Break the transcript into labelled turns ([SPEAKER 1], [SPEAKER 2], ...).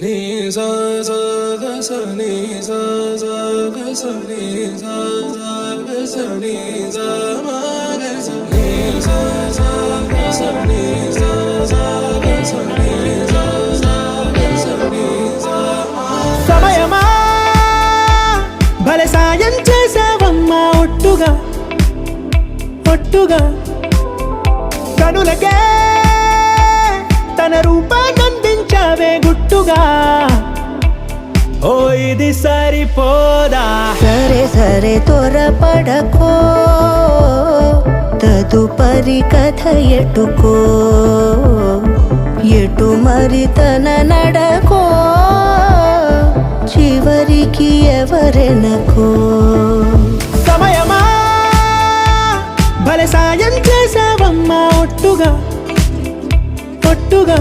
[SPEAKER 1] నీ సా సా గ స నీ సా సా గ స నీ సా సా గ స నీ సా మా గ స నీ సా సా గ స నీ సా సా గ స నీ సా సా గ స నీ సా మా
[SPEAKER 2] సమయమా భలే సాయం చేసావమ్మా ఒట్టుగా ఒట్టుగా కనులకే తన రూపాన్నందించావే గుట్టుగా ఓ ఇది సరిపోదా
[SPEAKER 3] సరే సరే త్వరపడకో తదుపరి కథ ఎటుకో ఎటు మరి తన నడకో చివరికి ఎవరెనకో
[SPEAKER 2] సమయమా భలే సాయం చేసావమ్మా ఒట్టుగా ఒట్టుగా